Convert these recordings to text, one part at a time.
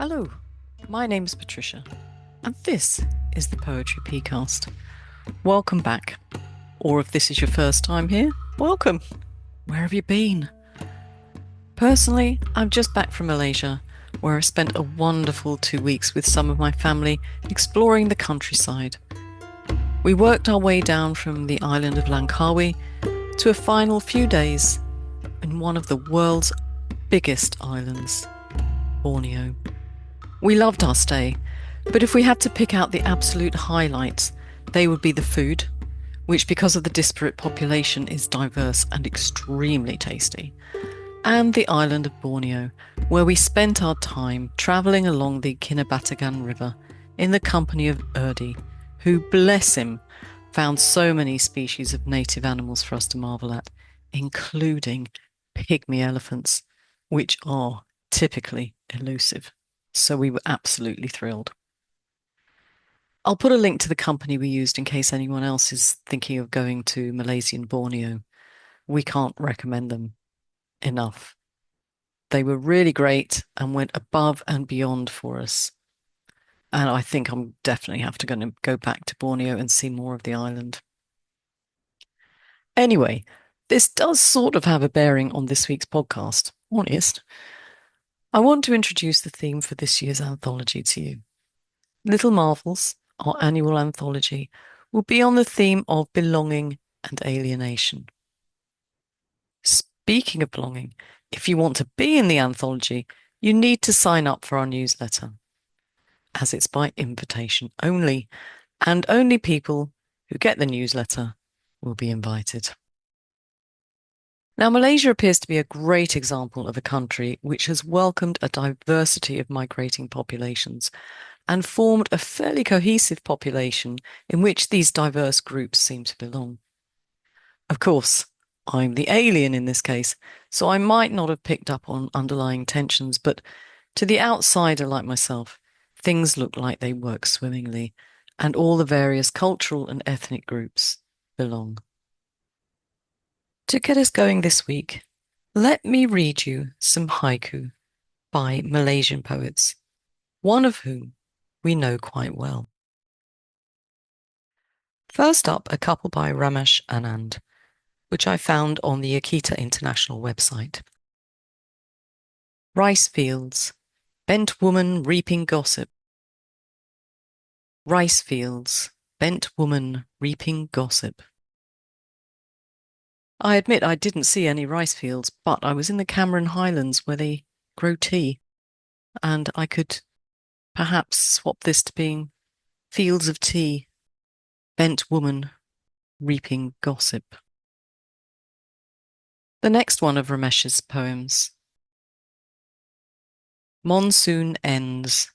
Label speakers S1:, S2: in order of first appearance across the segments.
S1: Hello, my name's Patricia, and this is the Poetry Pcast. Welcome back. Or if this is your first time here, welcome. Where have you been? Personally, I'm just back from Malaysia, where I spent a wonderful 2 weeks with some of my family exploring the countryside. We worked our way down from the island of Langkawi to a final few days in one of the world's biggest islands, Borneo. We loved our stay, but if we had to pick out the absolute highlights, they would be the food, which because of the disparate population is diverse and extremely tasty, and the island of Borneo, where we spent our time travelling along the Kinabatangan River in the company of Erdi, who, bless him, found so many species of native animals for us to marvel at, including pygmy elephants, which are typically elusive. So we were absolutely thrilled. I'll put a link to the company we used in case anyone else is thinking of going to Malaysian Borneo. We can't recommend them enough. They were really great and went above and beyond for us. And I think I'm definitely have to go back to Borneo and see more of the island. Anyway, this does sort of have a bearing on this week's podcast, honest. I want to introduce the theme for this year's anthology to you. Little Marvels, our annual anthology, will be on the theme of belonging and alienation. Speaking of belonging, if you want to be in the anthology, you need to sign up for our newsletter, as it's by invitation only, and only people who get the newsletter will be invited. Now, Malaysia appears to be a great example of a country which has welcomed a diversity of migrating populations and formed a fairly cohesive population in which these diverse groups seem to belong. Of course, I'm the alien in this case, so I might not have picked up on underlying tensions, but to the outsider like myself, things look like they work swimmingly, and all the various cultural and ethnic groups belong. To get us going this week, let me read you some haiku by Malaysian poets, one of whom we know quite well. First up, a couple by Ramesh Anand, which I found on the Akita International website. Rice fields, bent woman reaping gossip. Rice fields, bent woman reaping gossip. I admit I didn't see any rice fields, but I was in the Cameron Highlands where they grow tea, and I could perhaps swap this to being fields of tea, bent woman reaping gossip. The next one of Ramesh's poems. Monsoon ends,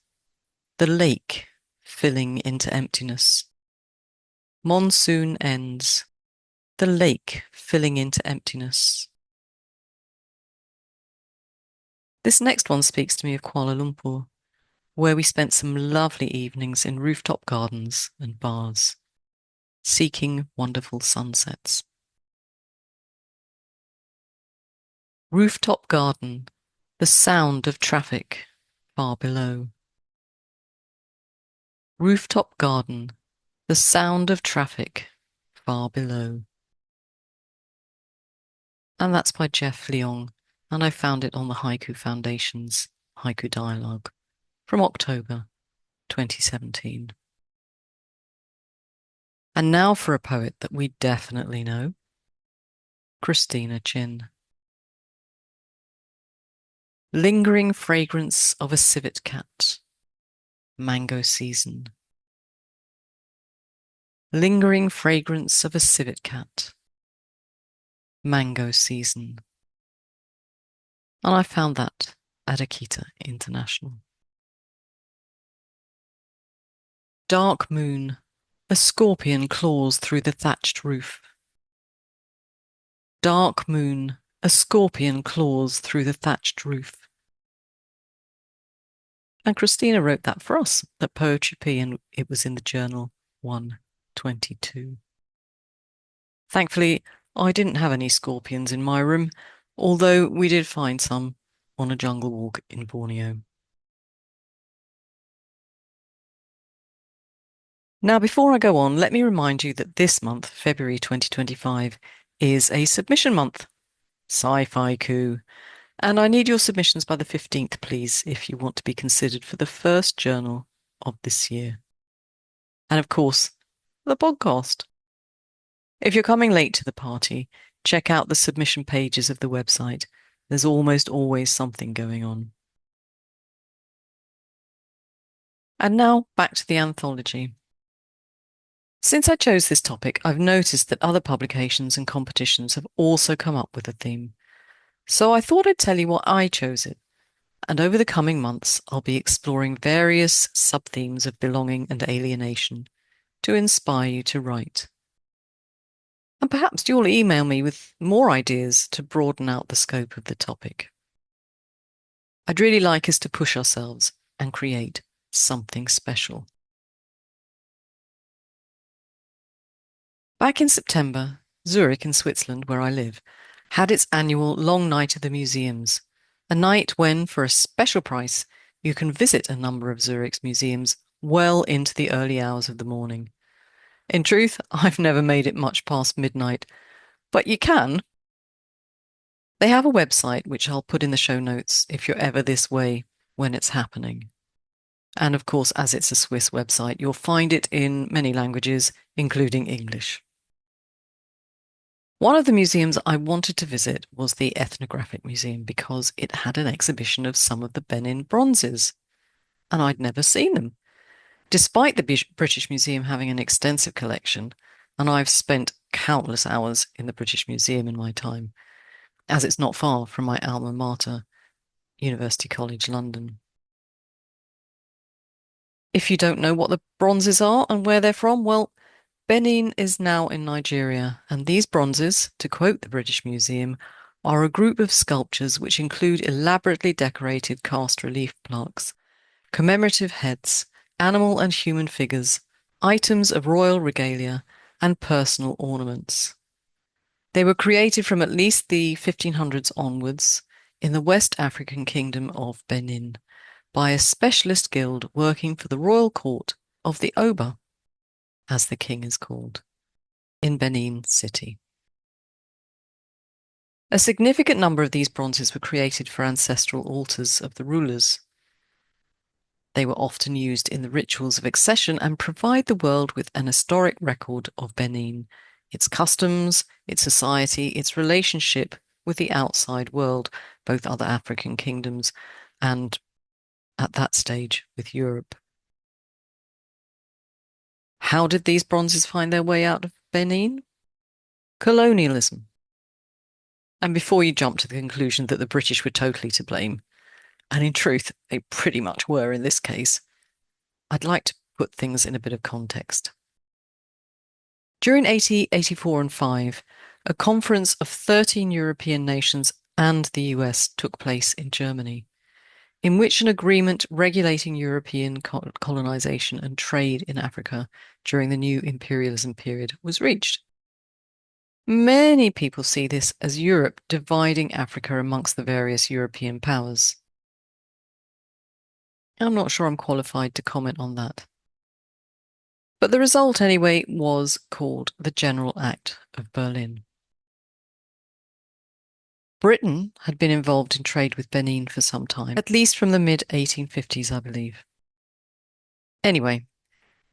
S1: the lake filling into emptiness. Monsoon ends, the lake filling into emptiness. This next one speaks to me of Kuala Lumpur, where we spent some lovely evenings in rooftop gardens and bars, seeking wonderful sunsets. Rooftop garden, the sound of traffic far below. Rooftop garden, the sound of traffic far below. And that's by Jeff Leong, and I found it on the Haiku Foundation's Haiku Dialogue from October 2017. And now for a poet that we definitely know, Christina Chin. Lingering fragrance of a civet cat, mango season. Lingering fragrance of a civet cat, mango season. And I found that at Akita International. Dark moon, a scorpion claws through the thatched roof. Dark moon, a scorpion claws through the thatched roof. And Christina wrote that for us at Poetry P, and it was in the journal 122. Thankfully, I didn't have any scorpions in my room, although we did find some on a jungle walk in Borneo. Now, before I go on, let me remind you that this month, February 2025, is a submission month. Sci-fi coup. And I need your submissions by the 15th, please, if you want to be considered for the first journal of this year. And of course, the podcast. If you're coming late to the party, check out the submission pages of the website. There's almost always something going on. And now back to the anthology. Since I chose this topic, I've noticed that other publications and competitions have also come up with a theme. So I thought I'd tell you why I chose it. And over the coming months, I'll be exploring various sub-themes of belonging and alienation to inspire you to write. And perhaps you'll email me with more ideas to broaden out the scope of the topic. I'd really like us to push ourselves and create something special. Back in September, Zurich in Switzerland, where I live, had its annual Long Night of the Museums, a night when, for a special price, you can visit a number of Zurich's museums well into the early hours of the morning. In truth, I've never made it much past midnight, but you can. They have a website, which I'll put in the show notes if you're ever this way when it's happening. And of course, as it's a Swiss website, you'll find it in many languages, including English. One of the museums I wanted to visit was the Ethnographic Museum because it had an exhibition of some of the Benin bronzes, and I'd never seen them, despite the British Museum having an extensive collection, and I've spent countless hours in the British Museum in my time, as it's not far from my alma mater, University College London. If you don't know what the bronzes are and where they're from, well, Benin is now in Nigeria, and these bronzes, to quote the British Museum, are a group of sculptures which include elaborately decorated cast relief plaques, commemorative heads, animal and human figures, items of royal regalia, and personal ornaments. They were created from at least the 1500s onwards in the West African Kingdom of Benin by a specialist guild working for the royal court of the Oba, as the king is called, in Benin City. A significant number of these bronzes were created for ancestral altars of the rulers. They were often used in the rituals of accession and provide the world with an historic record of Benin, its customs, its society, its relationship with the outside world, both other African kingdoms and, at that stage, with Europe. How did these bronzes find their way out of Benin? Colonialism. And before you jump to the conclusion that the British were totally to blame, and in truth, they pretty much were in this case, I'd like to put things in a bit of context. During 1884 and 5, a conference of 13 European nations and the US took place in Germany, in which an agreement regulating European colonization and trade in Africa during the new imperialism period was reached. Many people see this as Europe dividing Africa amongst the various European powers. I'm not sure I'm qualified to comment on that. But the result, anyway, was called the General Act of Berlin. Britain had been involved in trade with Benin for some time, at least from the mid-1850s, I believe. Anyway,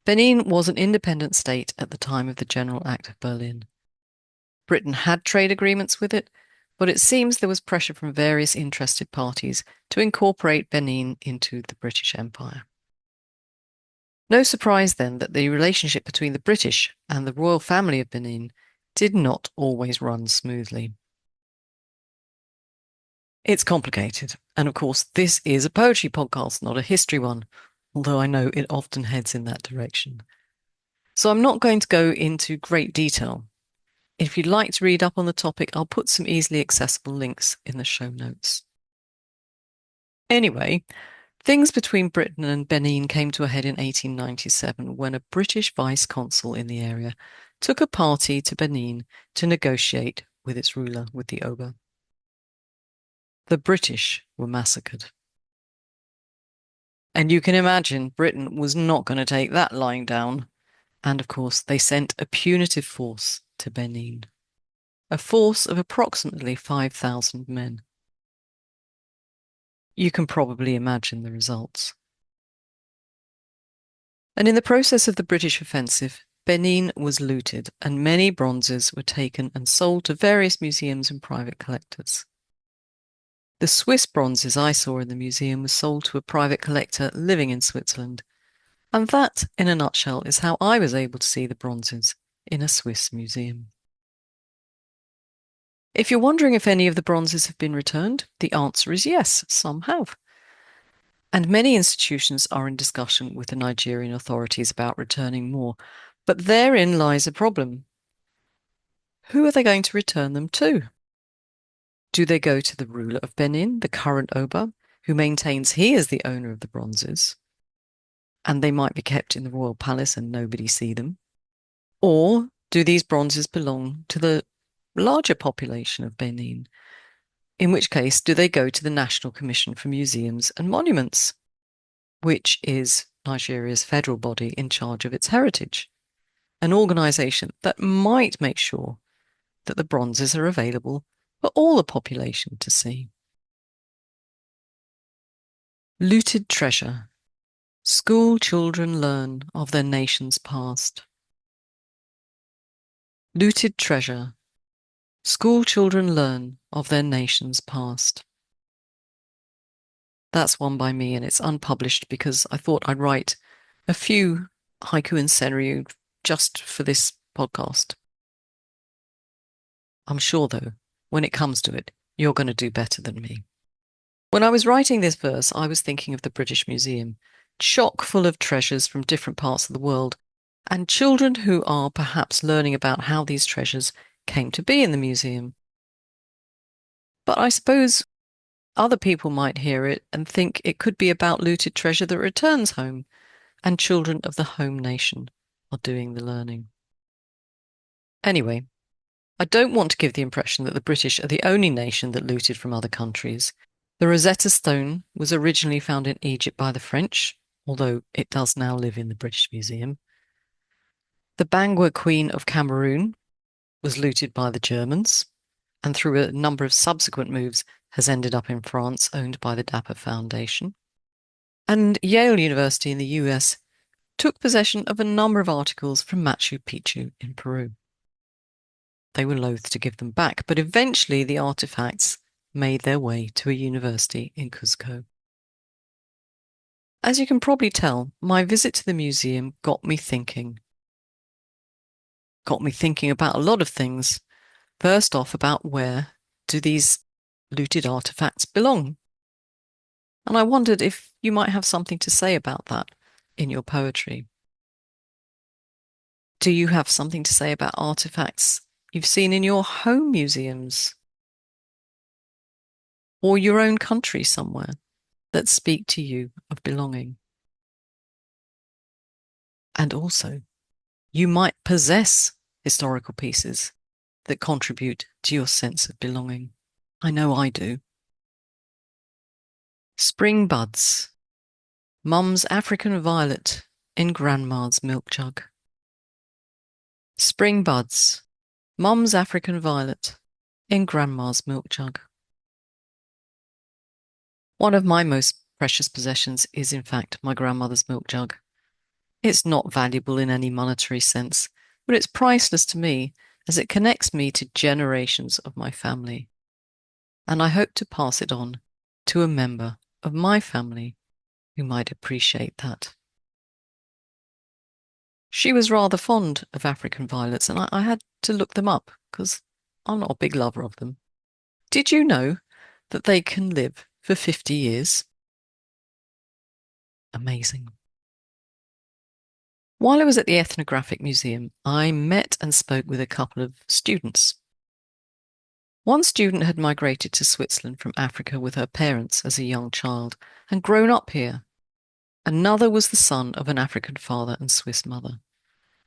S1: Benin was an independent state at the time of the General Act of Berlin. Britain had trade agreements with it, but it seems there was pressure from various interested parties to incorporate Benin into the British Empire. No surprise then that the relationship between the British and the royal family of Benin did not always run smoothly. It's complicated, and of course this is a poetry podcast, not a history one, although I know it often heads in that direction. So I'm not going to go into great detail. If you'd like to read up on the topic, I'll put some easily accessible links in the show notes. Anyway, things between Britain and Benin came to a head in 1897 when a British vice-consul in the area took a party to Benin to negotiate with its ruler, with the Oba. The British were massacred. And you can imagine Britain was not going to take that lying down. And of course, they sent a punitive force to Benin, a force of approximately 5,000 men. You can probably imagine the results. And in the process of the British offensive, Benin was looted and many bronzes were taken and sold to various museums and private collectors. The Swiss bronzes I saw in the museum were sold to a private collector living in Switzerland, and that, in a nutshell, is how I was able to see the bronzes in a Swiss museum. If you're wondering if any of the bronzes have been returned, the answer is yes, some have. And many institutions are in discussion with the Nigerian authorities about returning more. But therein lies a problem. Who are they going to return them to? Do they go to the ruler of Benin, the current Oba, who maintains he is the owner of the bronzes, and they might be kept in the royal palace and nobody see them? Or do these bronzes belong to the larger population of Benin? In which case, do they go to the National Commission for Museums and Monuments, which is Nigeria's federal body in charge of its heritage, an organisation that might make sure that the bronzes are available for all the population to see? Looted treasure. School children learn of their nation's past. Looted treasure. School children learn of their nation's past. That's one by me, and it's unpublished because I thought I'd write a few haiku and senryu just for this podcast. I'm sure, though, when it comes to it, you're going to do better than me. When I was writing this verse, I was thinking of the British Museum, chock full of treasures from different parts of the world, and children who are perhaps learning about how these treasures came to be in the museum. But I suppose other people might hear it and think it could be about looted treasure that returns home, and children of the home nation are doing the learning. Anyway, I don't want to give the impression that the British are the only nation that looted from other countries. The Rosetta Stone was originally found in Egypt by the French, although it does now live in the British Museum. The Bangor Queen of Cameroon was looted by the Germans, and through a number of subsequent moves has ended up in France, owned by the Dapper Foundation. And Yale University in the US took possession of a number of articles from Machu Picchu in Peru. They were loath to give them back, but eventually the artifacts made their way to a university in Cuzco. As you can probably tell, my visit to the museum got me thinking. Got me thinking about a lot of things. First off, about where do these looted artifacts belong? And I wondered if you might have something to say about that in your poetry. Do you have something to say about artifacts you've seen in your home museums or your own country somewhere that speak to you of belonging? And also, you might possess historical pieces that contribute to your sense of belonging. I know I do. Spring buds, Mum's African violet in Grandma's milk jug. Spring buds, Mum's African violet in Grandma's milk jug. One of my most precious possessions is, in fact, my grandmother's milk jug. It's not valuable in any monetary sense, but it's priceless to me as it connects me to generations of my family. And I hope to pass it on to a member of my family who might appreciate that. She was rather fond of African violets, and I had to look them up because I'm not a big lover of them. Did you know that they can live for 50 years? Amazing. While I was at the Ethnographic Museum, I met and spoke with a couple of students. One student had migrated to Switzerland from Africa with her parents as a young child and grown up here. Another was the son of an African father and Swiss mother,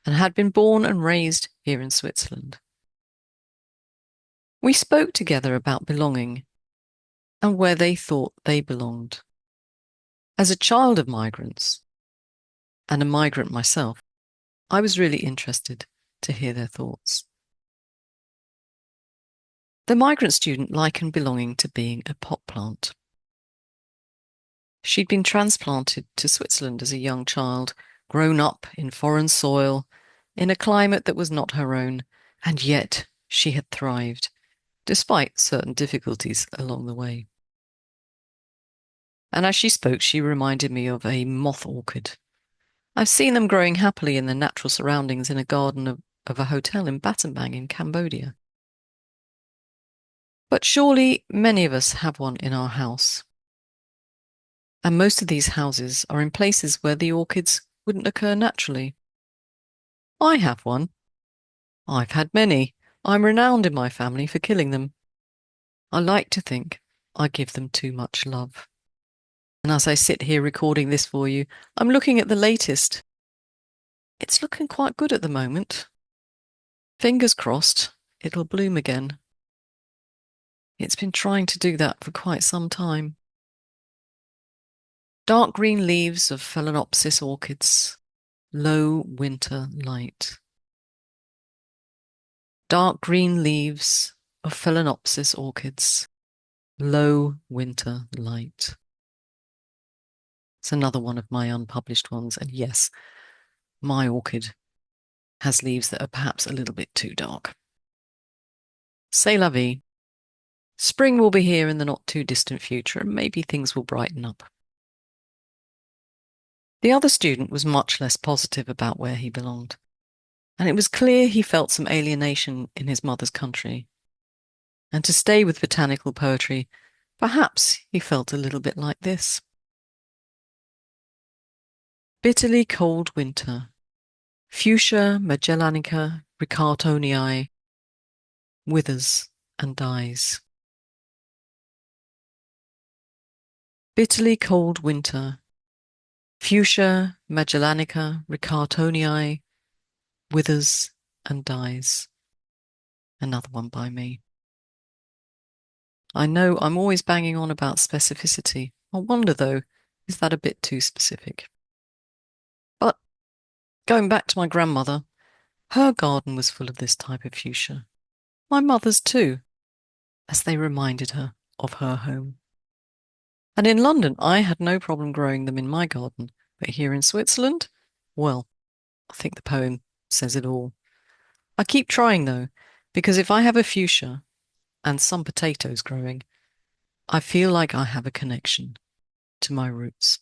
S1: and had been born and raised here in Switzerland. We spoke together about belonging and where they thought they belonged. As a child of migrants, and a migrant myself, I was really interested to hear their thoughts. The migrant student likened belonging to being a pot plant. She'd been transplanted to Switzerland as a young child, grown up in foreign soil, in a climate that was not her own, and yet she had thrived, despite certain difficulties along the way. And as she spoke, she reminded me of a moth orchid. I've seen them growing happily in their natural surroundings in a garden of a hotel in Battambang in Cambodia. But surely many of us have one in our house. And most of these houses are in places where the orchids wouldn't occur naturally. I have one. I've had many. I'm renowned in my family for killing them. I like to think I give them too much love. And as I sit here recording this for you, I'm looking at the latest. It's looking quite good at the moment. Fingers crossed, it'll bloom again. It's been trying to do that for quite some time. Dark green leaves of Phalaenopsis orchids. Low winter light. Dark green leaves of Phalaenopsis orchids. Low winter light. It's another one of my unpublished ones, and yes, my orchid has leaves that are perhaps a little bit too dark. C'est la vie. Spring will be here in the not too distant future, and maybe things will brighten up. The other student was much less positive about where he belonged, and it was clear he felt some alienation in his mother's country. And to stay with botanical poetry, perhaps he felt a little bit like this. Bitterly cold winter, Fuchsia Magellanica Ricartonii withers and dies. Bitterly cold winter, Fuchsia Magellanica Ricartonii withers and dies. Another one by me. I know I'm always banging on about specificity. I wonder, though, is that a bit too specific? But going back to my grandmother, her garden was full of this type of fuchsia. My mother's too, as they reminded her of her home. And in London, I had no problem growing them in my garden. But here in Switzerland, well, I think the poem says it all. I keep trying, though, because if I have a fuchsia and some potatoes growing, I feel like I have a connection to my roots.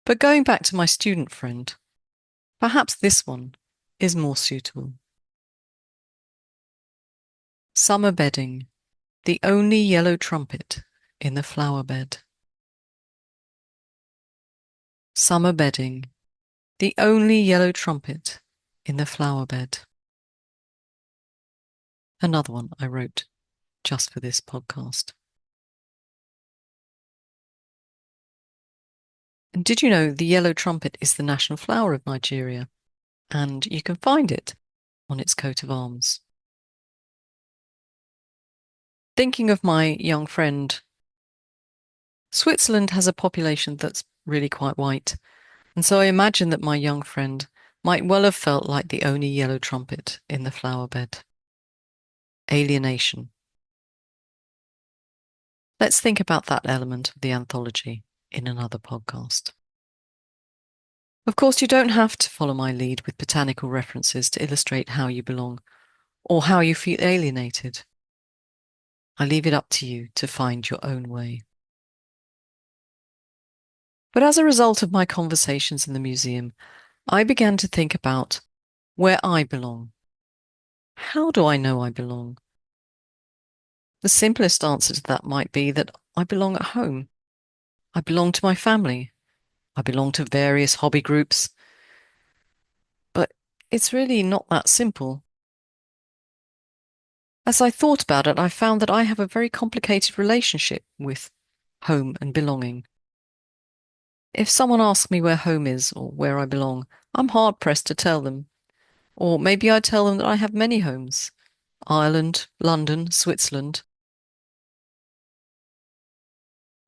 S1: But going back to my student friend, perhaps this one is more suitable. Summer bedding, the only yellow trumpet in the flower bed. Summer bedding, the only yellow trumpet in the flower bed. Another one I wrote just for this podcast. And did you know the yellow trumpet is the national flower of Nigeria? And you can find it on its coat of arms. Thinking of my young friend, Switzerland has a population that's really quite white. And so I imagine that my young friend might well have felt like the only yellow trumpet in the flower bed. Alienation. Let's think about that element of the anthology in another podcast. Of course, you don't have to follow my lead with botanical references to illustrate how you belong or how you feel alienated. I leave it up to you to find your own way. But as a result of my conversations in the museum, I began to think about where I belong. How do I know I belong? The simplest answer to that might be that I belong at home. I belong to my family. I belong to various hobby groups. But it's really not that simple. As I thought about it, I found that I have a very complicated relationship with home and belonging. If someone asks me where home is or where I belong, I'm hard-pressed to tell them. Or maybe I tell them that I have many homes. Ireland, London, Switzerland.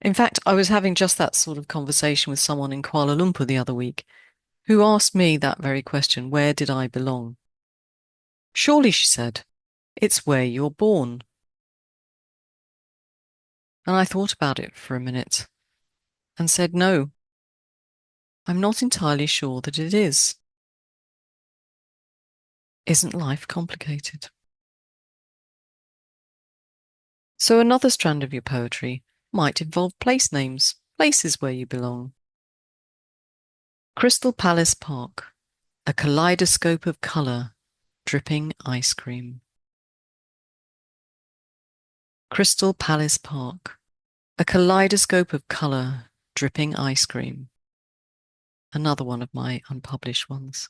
S1: In fact, I was having just that sort of conversation with someone in Kuala Lumpur the other week who asked me that very question, where did I belong? Surely, she said, it's where you're born. And I thought about it for a minute and said, no, I'm not entirely sure that it is. Isn't life complicated? So another strand of your poetry might involve place names, places where you belong. Crystal Palace Park, a kaleidoscope of colour, dripping ice cream. Crystal Palace Park, a kaleidoscope of colour, dripping ice cream. Another one of my unpublished ones.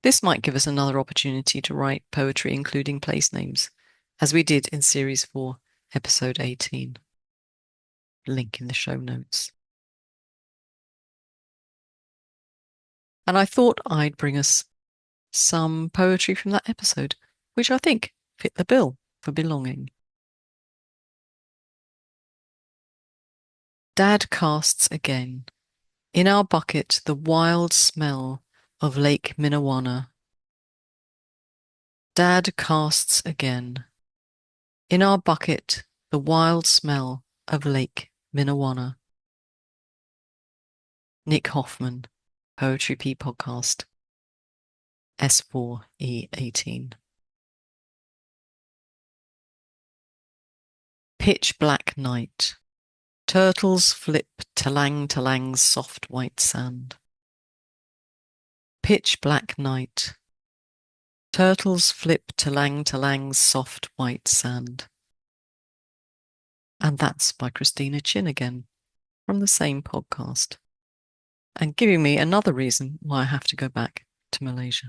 S1: This might give us another opportunity to write poetry including place names, as we did in Series 4, Episode 18. Link in the show notes. And I thought I'd bring us some poetry from that episode, which I think fit the bill for belonging. Dad casts again. In our bucket, the wild smell of Lake Minnewanna. Dad casts again. In our bucket, the wild smell of Lake Minnewanna. Nick Hoffman, Poetry P Podcast, S8E5. Pitch black night. Turtles flip talang-talang's soft white sand. Pitch black night. Turtles flip talang-talang's soft white sand. And that's by Christina Chin again, from the same podcast, and giving me another reason why I have to go back to Malaysia.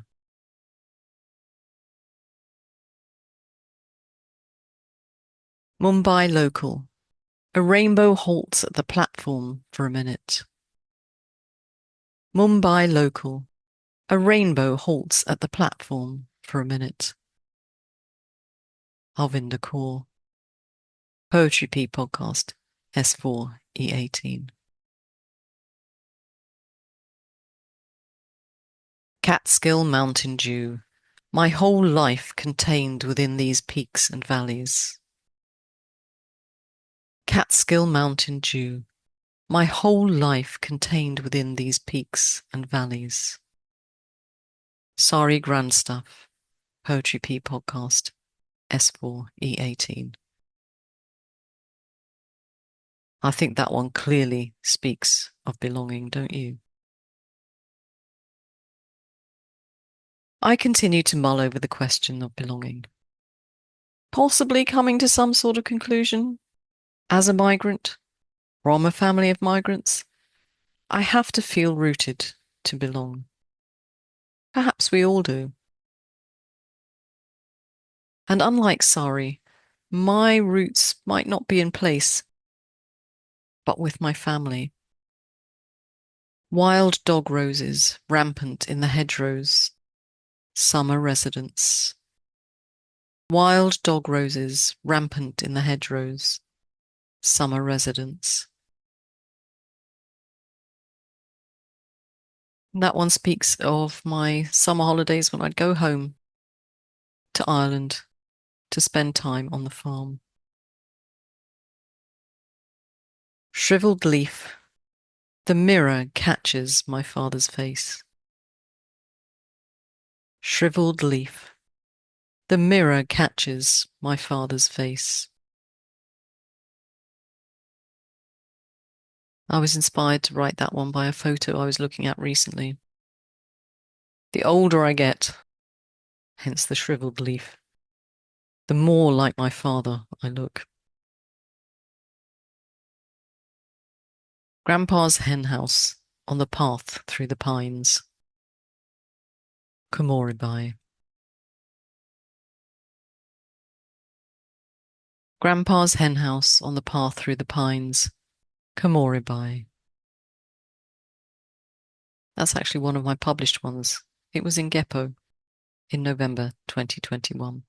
S1: Mumbai local. A rainbow halts at the platform for a minute. Mumbai local. A rainbow halts at the platform for a minute. Arvinder Kaur. Poetry P Podcast, S8E5. Catskill Mountain Dew. My whole life contained within these peaks and valleys. Catskill Mountain Dew. My whole life contained within these peaks and valleys. Sorry Grandstuff, Poetry P Podcast, S8E5. I think that one clearly speaks of belonging, don't you? I continue to mull over the question of belonging, possibly coming to some sort of conclusion. As a migrant, from a family of migrants, I have to feel rooted to belong. Perhaps we all do. And unlike Sari, my roots might not be in place, but with my family. Wild dog roses rampant in the hedgerows, summer residence. Wild dog roses rampant in the hedgerows, summer residence. That one speaks of my summer holidays when I'd go home to Ireland to spend time on the farm. Shriveled leaf. The mirror catches my father's face. Shriveled leaf. The mirror catches my father's face. I was inspired to write that one by a photo I was looking at recently. The older I get, hence the shriveled leaf, the more like my father I look. Grandpa's hen house on the path through the pines. Komoribai. Grandpa's hen house on the path through the pines. Komoribai. That's actually one of my published ones. It was in Geppo in November 2021.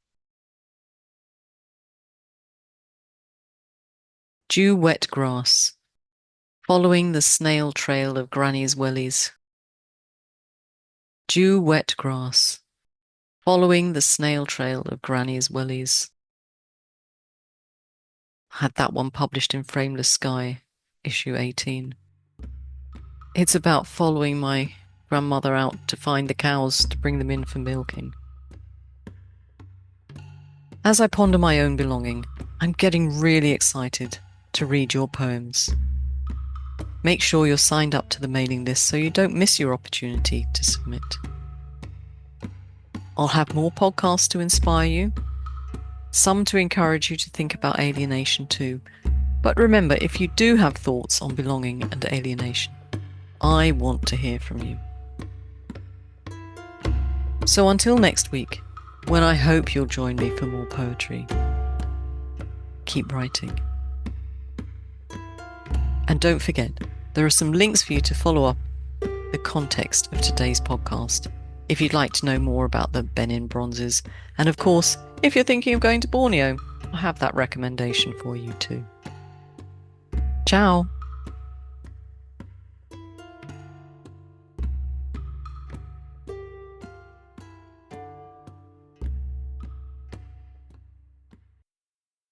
S1: Dew-wet grass, following the snail trail of Granny's wellies. Dew-wet grass, following the snail trail of Granny's wellies. Had that one published in Frameless Sky, issue 18. It's about following my grandmother out to find the cows to bring them in for milking. As I ponder my own belonging, I'm getting really excited to read your poems. Make sure you're signed up to the mailing list so you don't miss your opportunity to submit. I'll have more podcasts to inspire you, some to encourage you to think about alienation too. But remember, if you do have thoughts on belonging and alienation, I want to hear from you. So until next week, when I hope you'll join me for more poetry, keep writing. And don't forget, there are some links for you to follow up the context of today's podcast if you'd like to know more about the Benin bronzes. And of course, if you're thinking of going to Borneo, I have that recommendation for you too. Ciao!